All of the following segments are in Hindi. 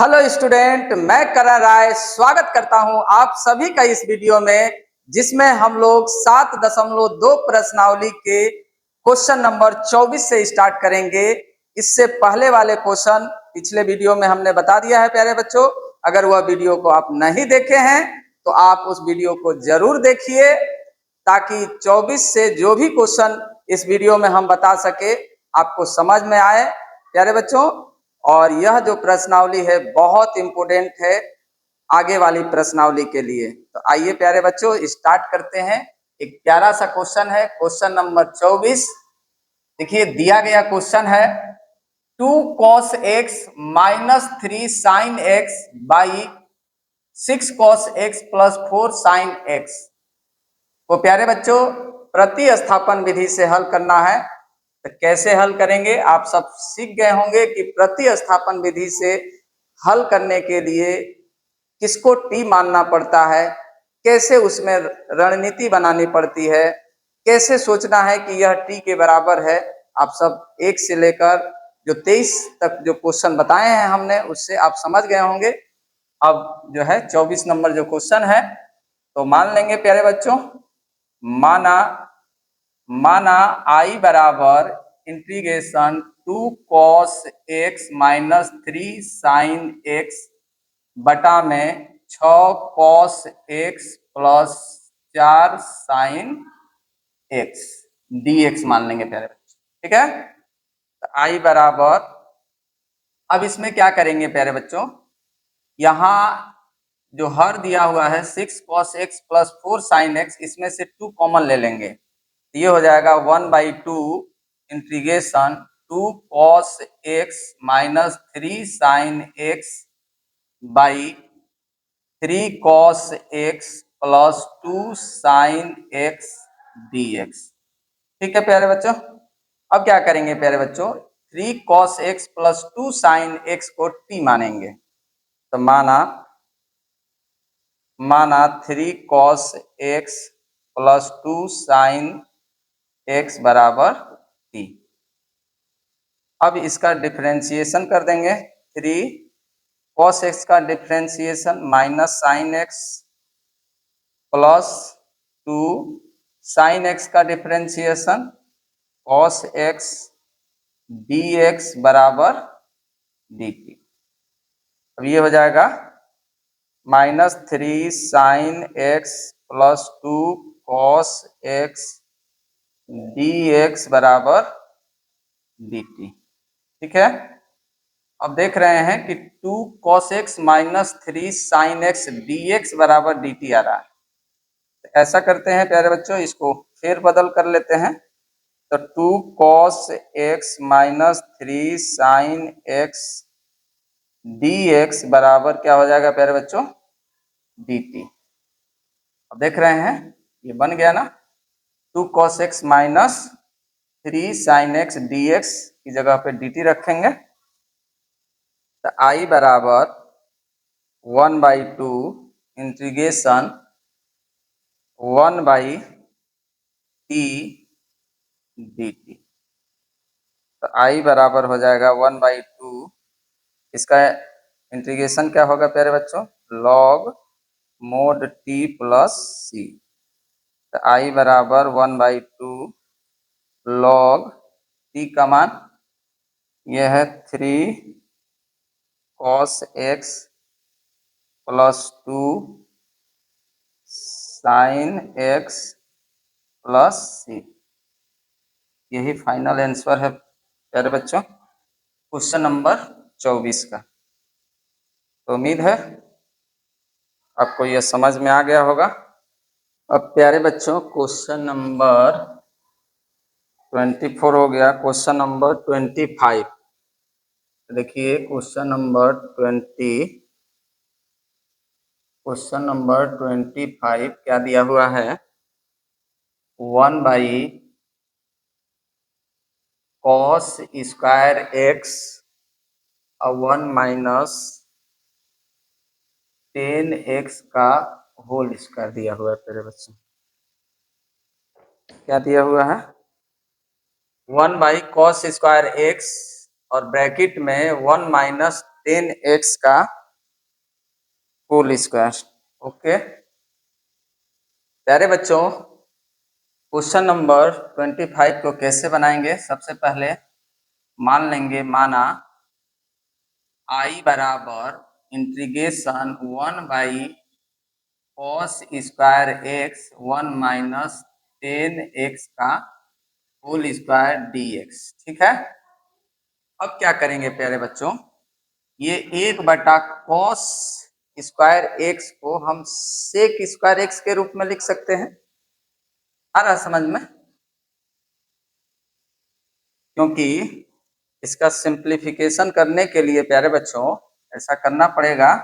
हेलो स्टूडेंट, मैं करण राय स्वागत करता हूं आप सभी का इस वीडियो में, जिसमें हम लोग 7.2 प्रश्नावली के क्वेश्चन नंबर 24 से स्टार्ट करेंगे। इससे पहले वाले क्वेश्चन पिछले वीडियो में हमने बता दिया है प्यारे बच्चों। अगर वह वीडियो को आप नहीं देखे हैं तो आप उस वीडियो को जरूर देखिए, ताकि 24 से जो भी क्वेश्चन इस वीडियो में हम बता सके आपको समझ में आए प्यारे बच्चों। और यह जो प्रश्नावली है बहुत इंपोर्टेंट है आगे वाली प्रश्नावली के लिए। तो आइए प्यारे बच्चों स्टार्ट करते हैं। एक प्यारा सा क्वेश्चन है, क्वेश्चन नंबर 24। देखिए दिया गया क्वेश्चन है 2 cos x minus 3 sin x by 6 cos x plus 4 sin x को प्यारे बच्चों प्रतिस्थापन विधि से हल करना है। तो कैसे हल करेंगे आप सब सीख गए होंगे कि प्रतिस्थापन विधि से हल करने के लिए किसको टी मानना पड़ता है, कैसे उसमें रणनीति बनानी पड़ती है, कैसे सोचना है कि यह टी के बराबर है। आप सब 1 से लेकर जो 23 तक जो क्वेश्चन बताए हैं हमने उससे आप समझ गए होंगे। अब जो है 24 नंबर जो क्वेश्चन है तो मान लेंगे प्यारे बच्चों। माना आई बराबर integration 2 cos x minus 3 sin x बटा में 6 cos x plus 4 sin x dx मान लेंगे प्यारे बच्चे, ठीक है। तो आई बराबर, अब इसमें क्या करेंगे प्यारे बच्चों, यहाँ जो हर दिया हुआ है 6 cos x plus 4 sin x, इसमें से 2 कॉमन ले लेंगे। ये हो जाएगा 1/2 integration 2 cos x minus 3 sin x by 3 cos x plus 2 sin x dx, ठीक है प्यारे बच्चों। अब क्या करेंगे प्यारे बच्चों, 3 cos x plus 2 sin x को t मानेंगे। तो माना 3 cos x plus 2 sin x बराबर t। अब इसका डिफरेंशिएशन कर देंगे। 3 cos x का differentiation minus sin x plus 2 sin x का डिफरेंशिएशन cos x dx बराबर dt। अब ये हो जाएगा minus 3 sin x plus 2 cos x dx बराबर dt, ठीक है। अब देख रहे हैं कि 2 cos x minus 3 sin x dx बराबर dt आ रहा है। तो ऐसा करते हैं प्यारे बच्चों, इसको फेर बदल कर लेते हैं। तो 2 cos x minus 3 sin x dx बराबर क्या हो जाएगा प्यारे बच्चों, dt। अब देख रहे हैं ये बन गया ना, 2 cos x minus 3 sin x dx की जगह पे dt रखेंगे। तो आई बराबर 1/2 इंटीग्रेशन 1/t dt। तो आई बराबर हो जाएगा 1/2, इसका इंटीग्रेशन क्या होगा प्यारे बच्चों, log mod t plus c। तो आई बराबर 1/2 log t का मान यह है 3 cos x plus 2 sin x plus c। यही फाइनल आंसर है प्यारे बच्चों क्वेश्चन नंबर 24 का। तो उम्मीद है आपको यह समझ में आ गया होगा। अब प्यारे बच्चों क्वेश्चन नंबर 24 हो गया, क्वेश्चन नंबर 25। देखिए क्वेश्चन नंबर 25 क्या दिया हुआ है, 1/cos स्क्वायर x और 1 माइनस 10x का होल स्क्वायर दिया हुआ है प्यारे बच्चों। क्या दिया हुआ है, 1/cos स्क्वायर x और ब्रैकेट में 1 माइनस 10x का होल स्क्वायर। ओके प्यारे बच्चों, क्वेश्चन नंबर 25 को कैसे बनाएंगे? सबसे पहले मान लेंगे, माना I बराबर integration 1/cos square x 1 minus 10x का होल स्क्वायर dx। ठीक है, अब क्या करेंगे प्यारे बच्चों, ये 1/cos स्क्वायर x को हम सेक स्क्वायर x के रूप में लिख सकते हैं। आ रहा समझ में? क्योंकि इसका सिंप्लीफिकेशन करने के लिए प्यारे बच्चों ऐसा करना पड़ेगा,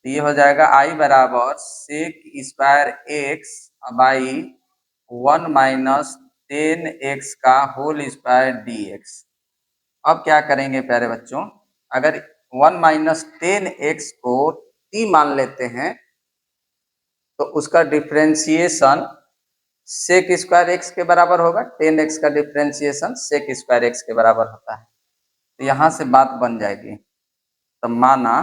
तो ये हो जाएगा I बराबर sec square x by 1 minus 10x का होल स्क्वायर dx। अब क्या करेंगे प्यारे बच्चों, अगर 1 माइनस 10x को t मान लेते हैं तो उसका डिफ्रेंशिएशन सेक स्क्वायर x के बराबर होगा। 10x का डिफ्रेंशिएशन सेक स्क्वायर x के बराबर होता है, तो यहाँ से बात बन जाएगी। तो माना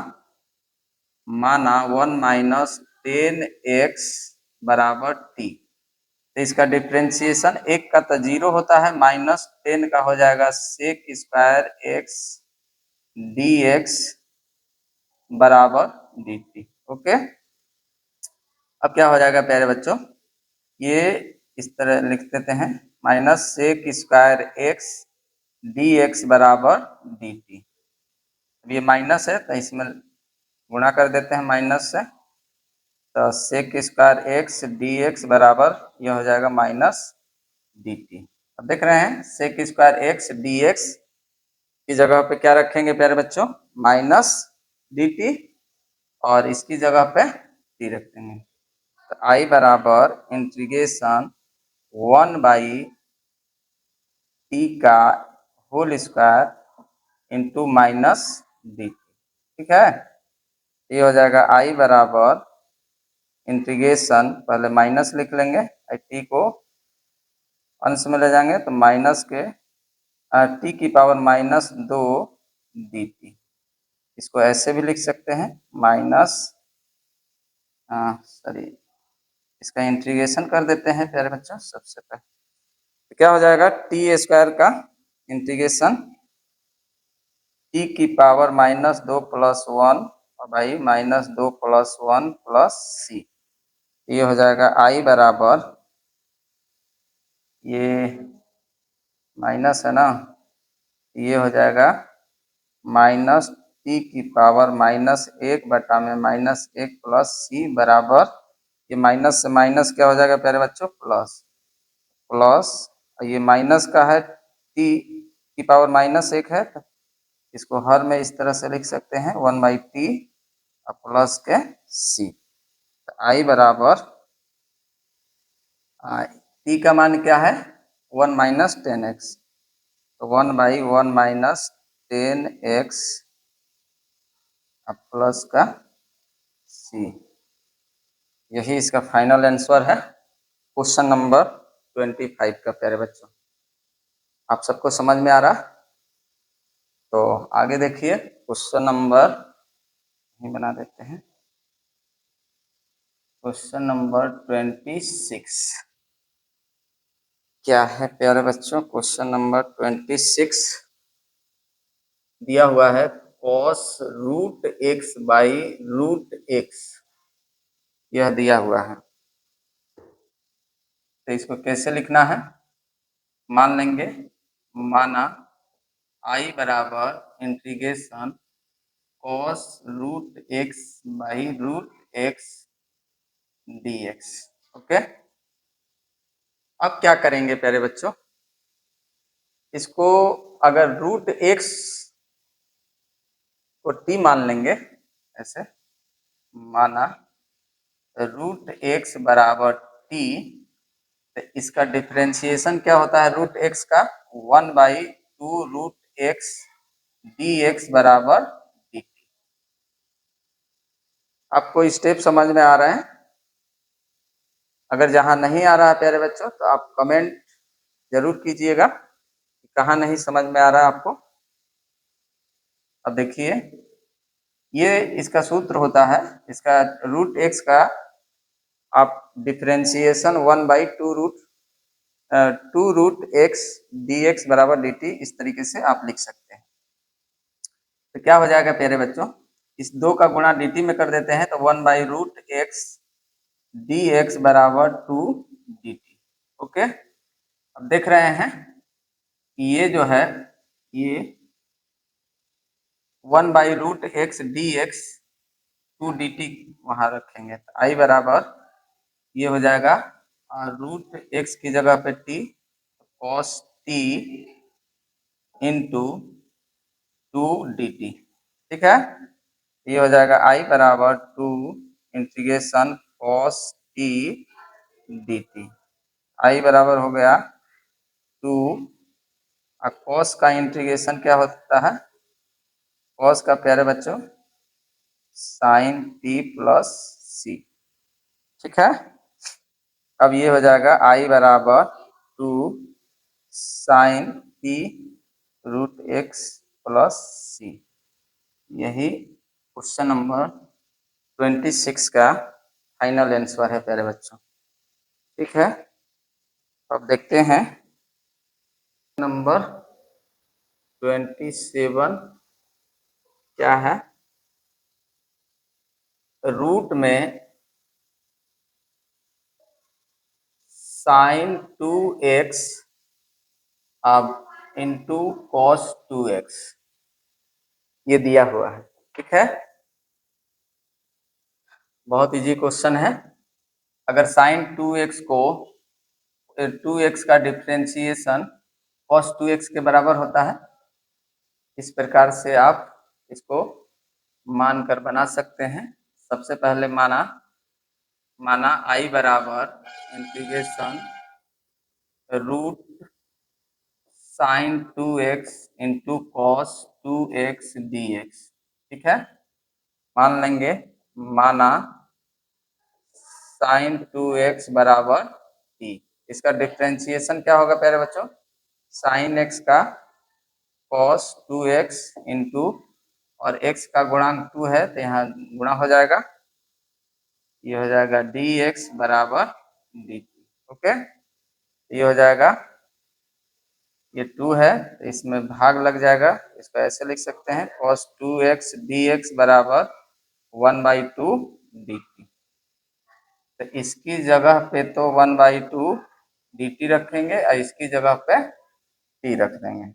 1 माइनस 10x बराबर t, तो इसका डिफ्रेंशिएशन एक का तो 0 होता है, माइनस 10 का हो जाएगा सेक स्क्वायर x dx बराबर dt। ओके, अब क्या हो जाएगा प्यारे बच्चों, ये इस तरह लिख देते हैं, minus sec square x dx बराबर dt। अब ये माइनस है तो इसमें गुणा कर देते हैं माइनस से, तो सेक स्क्वायर x dx बराबर यह हो जाएगा माइनस dt। अब देख रहे हैं सेक स्क्वायर x dx की जगह पे क्या रखेंगे प्यारे बच्चों, माइनस dt, और इसकी जगह पे t रख देंगे। तो I बराबर इंटीग्रेशन 1 t का whole square into minus dt। ठीक है, ये हो जाएगा I बराबर इंटीग्रेशन, पहले माइनस लिख लेंगे, t को अंश में ले जाएंगे तो माइनस के t की पावर माइनस 2 dt। इसको ऐसे भी लिख सकते हैं, माइनस सॉरी इसका इंटीग्रेशन कर देते हैं प्यारे बच्चों। सबसे पहले तो क्या हो जाएगा, टी स्क्वायर का इंटीग्रेशन टी की पावर माइनस 2 प्लस 1 और भाई माइनस 2 प्लस 1 प्लस सी। ये हो जाएगा आई बराबर, ये माइनस है ना, ये हो जाएगा माइनस टी की पावर माइनस 1 बटा में माइनस 1 प्लस सी बराबर, ये माइनस से माइनस क्या हो जाएगा प्यारे बच्चों, प्लस प्लस, ये माइनस का है, टी की पावर माइनस 1 है, तो इसको हर में इस तरह से लिख सकते हैं 1/t प्लस के सी। तो आई बराबर टी का मान क्या है, 1 माइनस 10x, तो 1/1 माइनस 10x प्लस का सी। यही इसका फाइनल आंसर है क्वेश्चन नंबर 25 का प्यारे बच्चों। आप सबको समझ में आ रहा? तो आगे देखिए, क्वेश्चन नंबर नहीं बना देते हैं, क्वेश्चन नंबर 26 क्या है प्यारे बच्चों, क्वेश्चन नंबर 26 दिया हुआ है cos root x by root x, यह दिया हुआ है। तो इसको कैसे लिखना है, मान लेंगे, माना I बराबर integration cos root x by root x dx। Okay, अब क्या करेंगे प्यारे बच्चों, इसको अगर रूट एक्स को t मान लेंगे, ऐसे माना रूट एक्स बराबर t, तो इसका डिफरेंशिएशन क्या होता है रूट एक्स का, 1/2 रूट एक्स dx बराबर dt। आपको स्टेप समझ में आ रहे हैं? अगर जहां नहीं आ रहा है प्यारे बच्चों तो आप कमेंट जरूर कीजिएगा कहाँ नहीं समझ में आ रहा है आपको। अब देखिए, ये इसका सूत्र होता है, इसका रूट एक्स का आप डिफ्रेंशिएशन 1/2 रूट डी एक्स बराबर डी टी इस तरीके से आप लिख सकते हैं। तो क्या हो जाएगा प्यारे बच्चों, इस 2 का गुणा डी टी में कर देते हैं तो 1/√x डी एक्स बराबर 2 dt। ओके, अब देख रहे हैं कि ये जो है ये 1/√x डी एक्स 2 dt वहां रखेंगे तो आई बराबर ये हो जाएगा रूट एक्स की जगह पे T cos T into 2 dt। ठीक है, ये हो जाएगा आई बराबर 2 integration cos t d t. I बराबर हो गया 2 और कॉस का इंटीग्रेशन क्या होता है, कॉस का प्यारे बच्चों साइन टी प्लस सी। ठीक है, अब ये हो जाएगा आई बराबर 2 sine t root x plus c. यही क्वेश्चन नंबर 26 का फाइनल आंसर है प्यारे बच्चों। ठीक है, अब देखते हैं नंबर 27 क्या है। रूट में साइन 2x अब इंटू कॉस 2x ये दिया हुआ है। ठीक है, बहुत इजी क्वेश्चन है। अगर साइन 2x को 2x का डिफ्रेंशिएशन कॉस 2x के बराबर होता है, इस प्रकार से आप इसको मान कर बना सकते हैं। सबसे पहले माना आई बराबर integration root sine 2x into cos 2x dx। ठीक है, मान लेंगे माना साइन 2x बराबर टी, इसका डिफ्रेंशिएशन क्या होगा प्यारे बच्चों, साइन x का कॉस 2x इंटू और x का गुणांक 2 है तो यहाँ गुणा हो जाएगा, ये हो जाएगा dx बराबर dt। ओके, ये हो जाएगा, ये 2 है तो इसमें भाग लग जाएगा, इसको ऐसे लिख सकते हैं cos 2x dx बराबर 1/2 dt। तो इसकी जगह पे तो 1/2 dt रखेंगे और इसकी जगह पे t रख देंगे।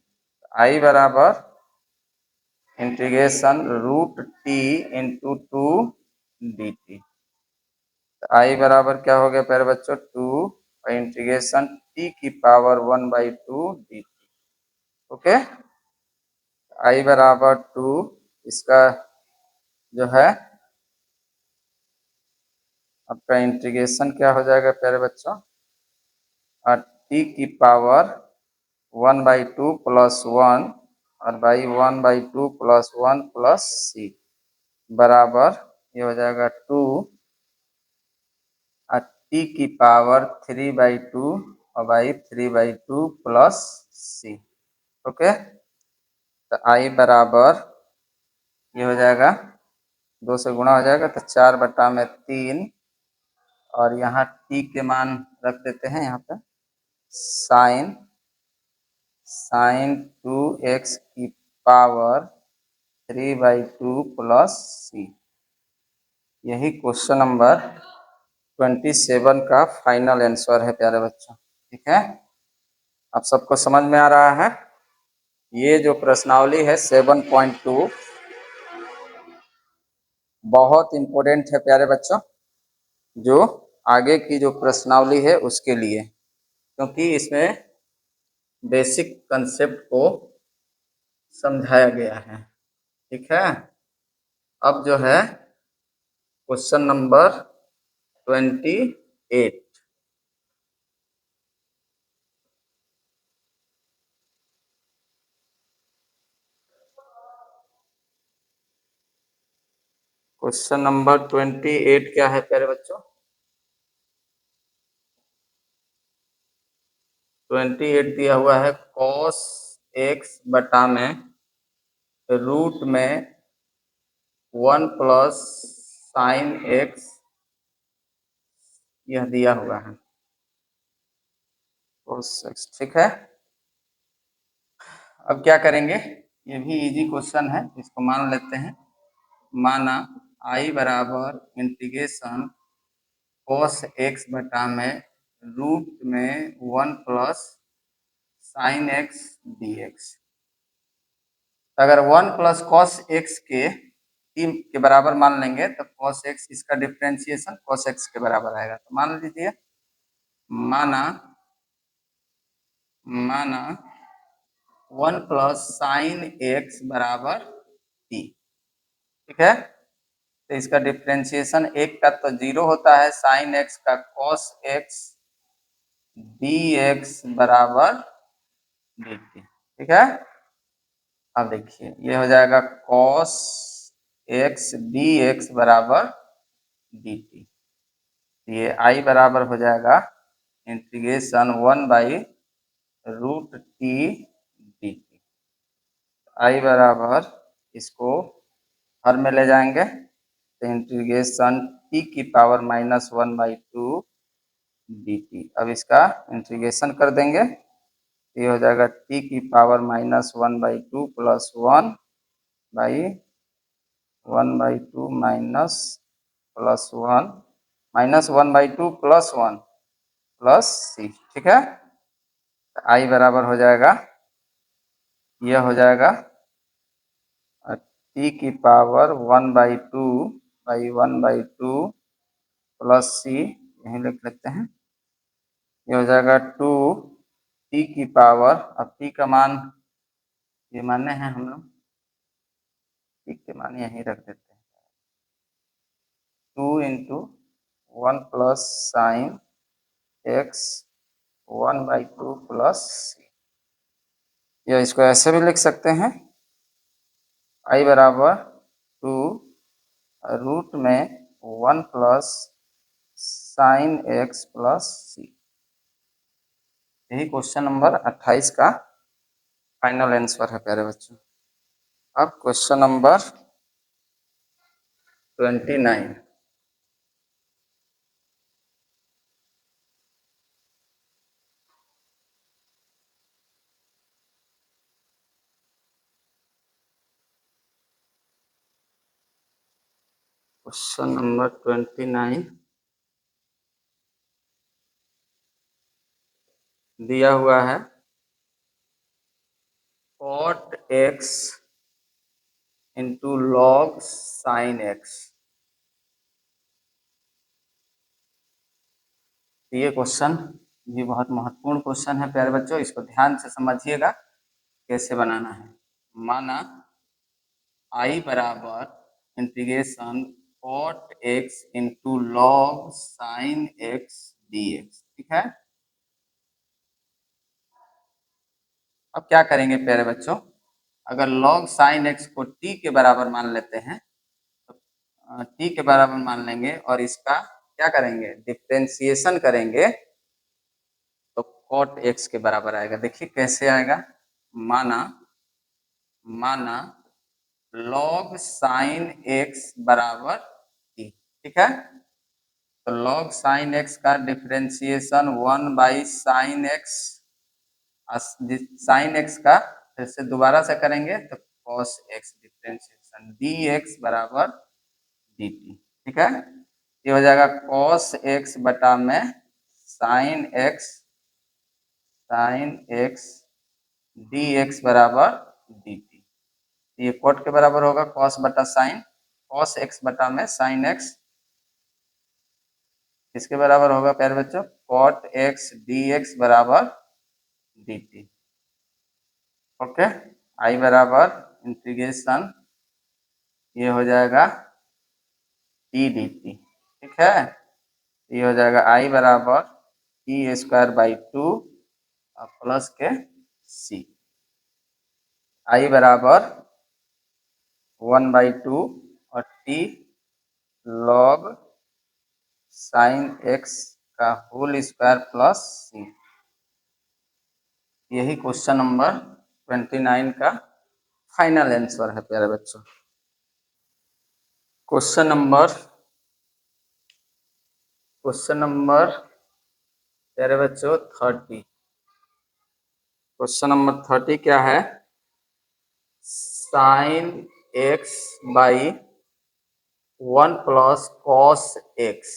आई बराबर integration root t into 2 dt। I बराबर क्या हो गया प्यारे बच्चों 2 और इंटीग्रेशन टी की पावर 1/2 dt। ओके, आई बराबर 2 इसका जो है आपका इंटीग्रेशन क्या हो जाएगा प्यारे बच्चों, और टी की पावर 1/2 प्लस 1 और बाई 1/2 प्लस 1 प्लस सी बराबर ये हो जाएगा 2 और टी की पावर 3/2 और बाई 3/2 प्लस सी। ओके, तो आई बराबर ये हो जाएगा 2 से गुणा हो जाएगा तो 4/3 और यहाँ टी के मान रख देते हैं यहाँ पे साइन 2x की पावर 3/2 प्लस सी। यही क्वेश्चन नंबर 27 का फाइनल आंसर है प्यारे बच्चों। ठीक है, आप सबको समझ में आ रहा है। ये जो प्रश्नावली है 7.2 बहुत इंपॉर्टेंट है प्यारे बच्चों, जो आगे की जो प्रश्नावली है उसके लिए, क्योंकि इसमें बेसिक कंसेप्ट को समझाया गया है। ठीक है, अब जो है क्वेश्चन नंबर 28। क्वेश्चन नंबर 28 क्या है प्यारे बच्चों, 28 दिया हुआ है cos x बटा में रूट में 1 + sin x, यह दिया हुआ है cos x, ठीक है। अब क्या करेंगे, ये भी इजी क्वेश्चन है, इसको मान लेते हैं। माना I बराबर इंटीग्रेशन cos x बटा में रूट में 1 + sin x dx। अगर 1 + cos x के बराबर मान लेंगे तो cos x इसका डिफरेंशिएशन cos x के बराबर आएगा। तो मान लीजिए, माना 1 + sin x बराबर t, ठीक है। तो इसका डिफरेंशिएशन एक का तो 0 होता है, sin x का cos x dx बराबर dt, ठीक है। अब देखिए ये हो जाएगा cos x dx बराबर dt। ये I बराबर हो जाएगा इंटीग्रेशन 1/√t dt। I बराबर इसको हर में ले जाएंगे तो इंटीग्रेशन t की पावर -1/2 dt। अब इसका इंटीग्रेशन कर देंगे, ये हो जाएगा t की पावर -1/2 + 1/1/2 माइनस प्लस 1 -1/2 + 1 + c, ठीक है। I बराबर हो जाएगा, यह हो जाएगा t की पावर 1/2 + c, यहीं लिख लेते हैं। ये हो जाएगा 2 t की पावर, अब t का मान ये माने हैं हम लोग, t के मान यहीं रख देते हैं। 2 × 1 + sin x 1/2 + c, या इसको ऐसे भी लिख सकते हैं, I बराबर 2 रूट में 1 + sin x + c। यही क्वेश्चन नंबर 28 का फाइनल आंसर है प्यारे बच्चों। अब क्वेश्चन नंबर 29। क्वेश्चन नंबर 29 दिया हुआ है, cot x × log sin x। ये क्वेश्चन भी बहुत महत्वपूर्ण क्वेश्चन है प्यारे बच्चों, इसको ध्यान से समझिएगा कैसे बनाना है। माना I बराबर integration cot x × log sin x dx, ठीक है। अब क्या करेंगे प्यारे बच्चों, अगर log sin x को t के बराबर मान लेते हैं तो t के बराबर मान लेंगे और इसका क्या करेंगे, डिफरेंशिएशन करेंगे तो cot x के बराबर आएगा। देखिए कैसे आएगा, माना log sin x बराबर t, ठीक है। तो log sin x का differentiation 1/sin x, sin x का फिर से दोबारा से करेंगे तो cos x डिफरेंशिएशन dx बराबर dt, ठीक है। ये हो जाएगा cos x बटा में sin x dx बराबर dt। ये कोट के बराबर होगा cos बटा sin, cos x बटा में sin x, इसके बराबर होगा प्यारे बच्चों cot x dx बराबर dt। ओके, I बराबर इंटीग्रेशन ये हो जाएगा t dt, ठीक है। ये हो जाएगा I बराबर t² / 2 प्लस के c। I बराबर 1/2 और t log sin x का होल स्क्वायर प्लस c। यही क्वेश्चन नंबर 29 का फाइनल आंसर है प्यारे बच्चों। क्वेश्चन नंबर प्यारे बच्चों 30। क्वेश्चन नंबर 30 क्या है? Sign x by 1 plus cos x.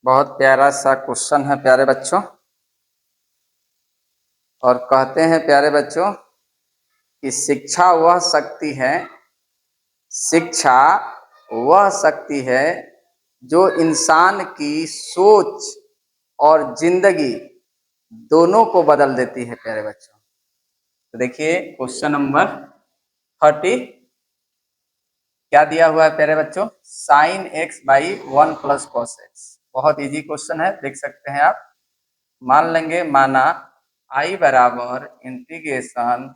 बहुत प्यारा सा क्वेश्चन है प्यारे बच्चों, और कहते हैं प्यारे बच्चों कि शिक्षा वह शक्ति है जो इंसान की सोच और जिंदगी दोनों को बदल देती है प्यारे बच्चों। तो देखिए क्वेश्चन नंबर 30 क्या दिया हुआ है प्यारे बच्चों? Sign x by 1 plus cos x. बहुत इजी क्वेश्चन है, देख सकते हैं आप। मान लेंगे, माना आई बराबर integration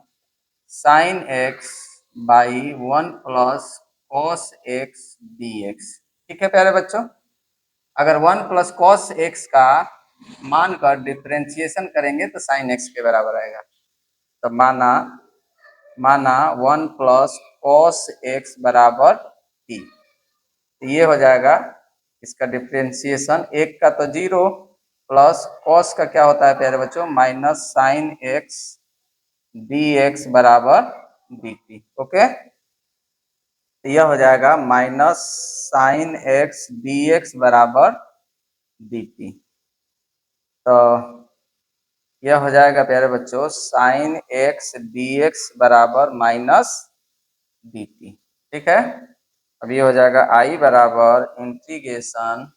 sine x by 1 plus cos x d x. ठीक है प्यारे बच्चों, अगर 1 प्लस कॉस एक्स का मानकर डिफ्रेंशिएशन करेंगे तो साइन एक्स के बराबर आएगा। तो माना 1 प्लस कॉस एक्स बराबर टी। तो ये हो जाएगा इसका डिफ्रेंशिएशन। एक का तो 0 प्लस कॉस का क्या होता है प्यारे बच्चों? Minus sine x d x बराबर डी टी। ओके, तो यह हो जाएगा minus sine x d x बराबर डी टी। तो यह हो जाएगा प्यारे बच्चों साइन एक्स डी एक्स बराबर माइनस डी टी। ठीक है, अब ये हो जाएगा आई बराबर integration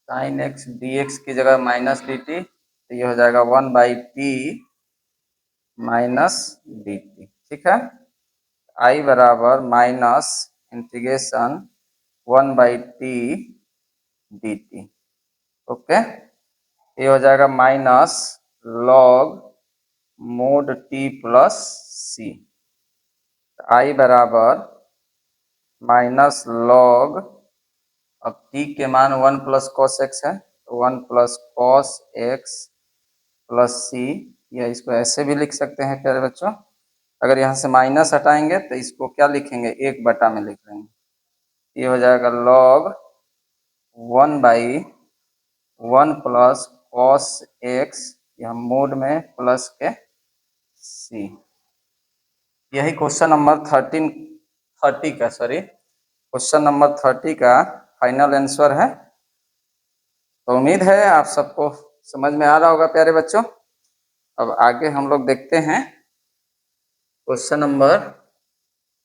sine x d x की जगह माइनस डी टी, तो ये हो जाएगा 1 by t minus d t. ठीक है, आई बराबर minus integration 1 by t d t. Okay, ये हो जाएगा minus log mod t plus c. I बराबर माइनस लॉग, अब टी के मान 1 प्लस कॉस एक्स है, तो 1 प्लस कॉस एक्स प्लस सी, या इसको ऐसे भी लिख सकते हैं प्यारे बच्चों। अगर यहाँ से माइनस हटाएंगे तो इसको क्या लिखेंगे? 1 में लिख लेंगे। ये हो जाएगा log 1 by 1 plus cos x, यहाँ मोड में प्लस के सी। यही क्वेश्चन नंबर 30 का फाइनल आंसर है। तो उम्मीद है आप सबको समझ में आ रहा होगा प्यारे बच्चों। अब आगे हम लोग देखते हैं क्वेश्चन नंबर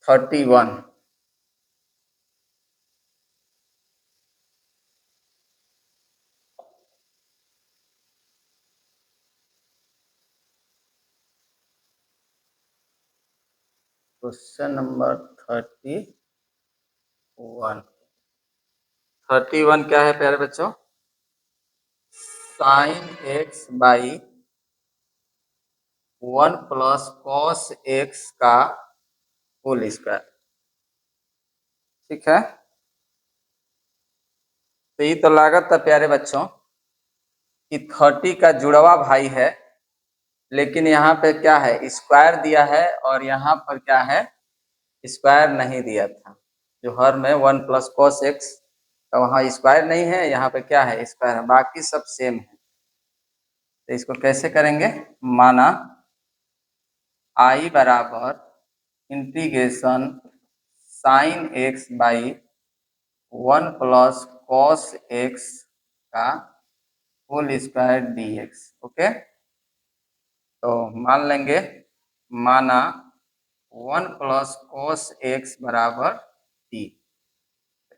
31। क्वेश्चन नंबर 31 क्या है प्यारे बच्चों? Sign x by 1 plus cos x का होल स्क्वायर। ठीक है, तो ये तो लागत था प्यारे बच्चों कि 30 का जुड़वा भाई है, लेकिन यहाँ पे क्या है? स्क्वायर दिया है, और यहाँ पर क्या है? स्क्वायर नहीं दिया था। जो हर में 1 प्लस कॉस एक्स का वहाँ स्क्वायर नहीं है, यहाँ पे क्या है? स्क्वायर है, बाकी सब सेम है। तो इसको कैसे करेंगे? माना आई बराबर integration sine x by 1 plus cos x का whole square d x. Okay, तो मान लेंगे, माना 1 प्लस कॉस एक्स बराबर टी।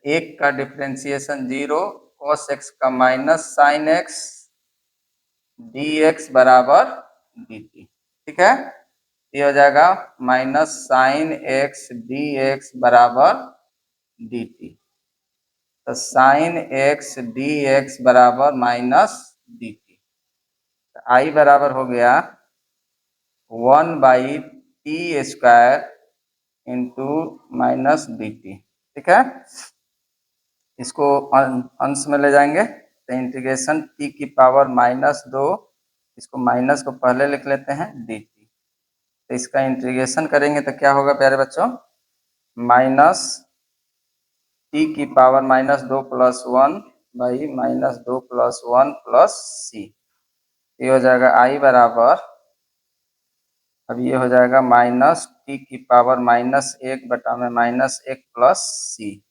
एक का डिफ्रेंशिएशन 0, कॉस एक्स का minus sine x d x बराबर डी टी। ठीक है, ये हो जाएगा minus sine x d x बराबर डी टी। तो साइन एक्स डी एक्स बराबर माइनस डी टी। आई बराबर हो गया 1 by T square into minus d t. ठीक है, इसको अंश में ले जाएंगे तो इंटीग्रेशन टी की पावर -2, इसको माइनस को पहले लिख लेते हैं डी टी। तो इसका इंटीग्रेशन करेंगे तो क्या होगा प्यारे बच्चों? माइनस टी की पावर -2 + 1/-2 + 1 + c। ये हो जाएगा i बराबर, अब ये हो जाएगा माइनस टी की पावर -1/-1 + c।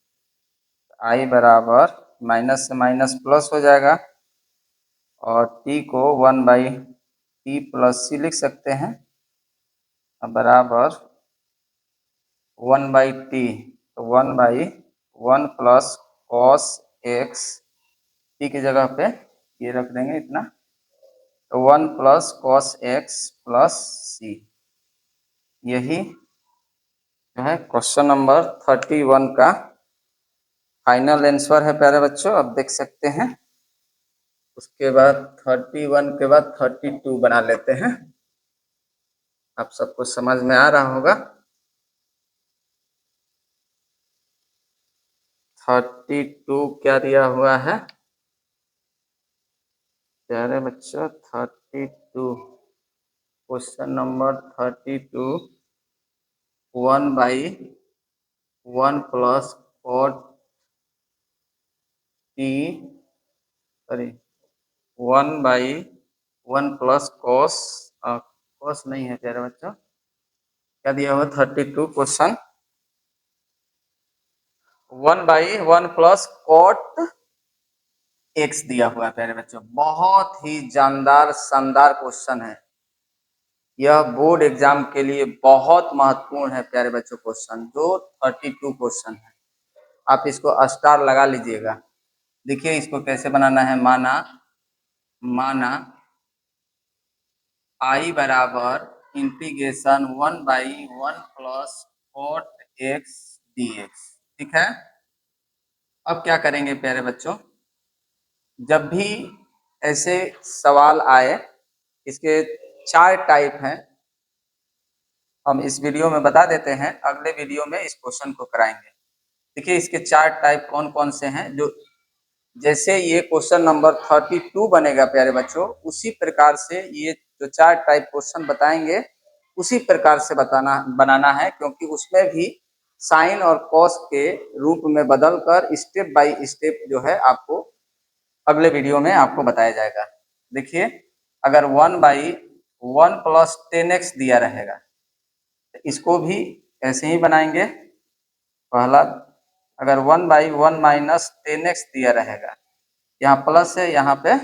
i बराबर माइनस से माइनस प्लस हो जाएगा और t को 1/t + c लिख सकते हैं। अब बराबर 1/t, तो 1/1 + cos x, t की जगह पे ये रख देंगे इतना, तो 1 + cos x + c। यही जो है क्वेश्चन नंबर 31 का फाइनल आंसर है प्यारे बच्चों। अब देख सकते हैं, उसके बाद 31 के बाद 32 बना लेते हैं। आप सबको समझ में आ रहा होगा। 32 क्या दिया हुआ है प्यारे बच्चों? 32 question number 32 1/1 + cot t, sorry 1/1 + cos नहीं है प्यारे बच्चों, क्या दिया हुआ 32 क्वेश्चन 1/1 + cot x दिया हुआ है प्यारे बच्चों। बहुत ही जानदार शानदार क्वेश्चन है। यह बोर्ड एग्जाम के लिए बहुत महत्वपूर्ण है प्यारे बच्चों क्वेश्चन, जो 32 क्वेश्चन है। आप इसको स्टार लगा लीजिएगा। देखिए इसको कैसे बनाना है। माना i बराबर इंटीग्रेशन 1/1 + cot x dx, ठीक है। अब क्या करेंगे प्यारे बच्चों, जब भी ऐसे सवाल आए, इसके 4 टाइप हैं, हम इस वीडियो में बता देते हैं, अगले वीडियो में इस क्वेश्चन को कराएंगे। देखिए इसके 4 टाइप कौन कौन से हैं। जो जैसे ये क्वेश्चन नंबर 32 बनेगा प्यारे बच्चों, उसी प्रकार से ये जो 4 टाइप क्वेश्चन बताएंगे उसी प्रकार से बनाना है, क्योंकि उसमें भी साइन और कॉस के रूप में बदल कर स्टेप बाय स्टेप जो है आपको अगले वीडियो में आपको बताया जाएगा। देखिए अगर 1/1 + 10x दिया रहेगा, तो इसको भी ऐसे ही बनाएंगे। पहला, अगर 1/1 - 10x दिया रहेगा, यहाँ प्लस है यहाँ पे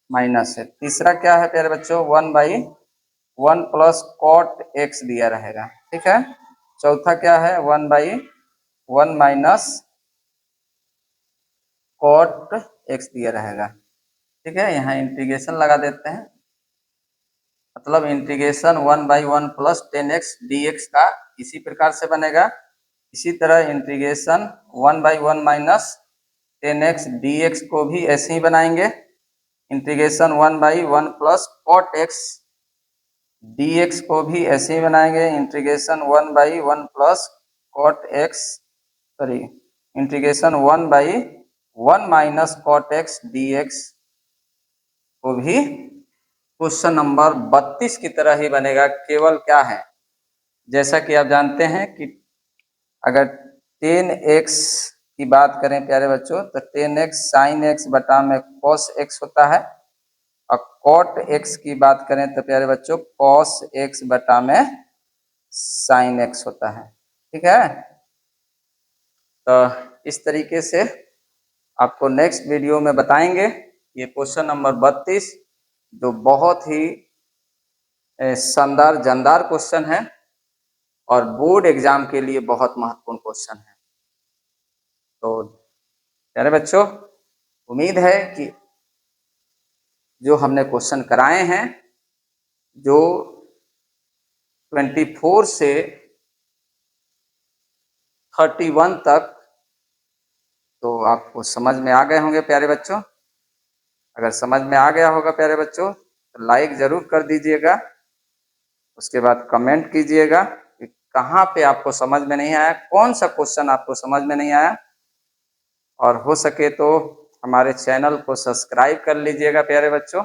माइनस है। तीसरा क्या है प्यारे बच्चों, 1/1 + cot x दिया रहेगा, ठीक है। चौथा क्या है, 1/1 - cot x दिया रहेगा, ठीक है। यहाँ इंटीग्रेशन लगा देते हैं, मतलब इंटीग्रेशन 1/1 + 10x dx का इसी प्रकार से बनेगा। इसी तरह इंटीग्रेशन 1/1 - 10x dx को भी ऐसे ही बनाएंगे। इंटीग्रेशन 1/1 + cot x dx को भी ऐसे ही बनाएंगे। Integration 1/1 + cot x, sorry integration 1/1 - cot x dx को भी क्वेश्चन नंबर 32 की तरह ही बनेगा। केवल क्या है, जैसा कि आप जानते हैं कि अगर 10x की बात करें प्यारे बच्चों, तो 10x sin x बटा में cos x होता है, और cot x की बात करें तो प्यारे बच्चों cos x बटा में sin x होता है, ठीक है। तो इस तरीके से आपको नेक्स्ट वीडियो में बताएंगे। ये क्वेश्चन नंबर 32 जो बहुत ही शानदार जानदार क्वेश्चन है और बोर्ड एग्जाम के लिए बहुत महत्वपूर्ण क्वेश्चन है। तो प्यारे बच्चों, उम्मीद है कि जो हमने क्वेश्चन कराए हैं, जो 24 से 31 तक, तो आपको समझ में आ गए होंगे प्यारे बच्चों। अगर समझ में आ गया होगा प्यारे बच्चों, तो लाइक जरूर कर दीजिएगा। उसके बाद कमेंट कीजिएगा कि कहाँ पे आपको समझ में नहीं आया, कौन सा क्वेश्चन आपको समझ में नहीं आया। और हो सके तो हमारे चैनल को सब्सक्राइब कर लीजिएगा प्यारे बच्चों।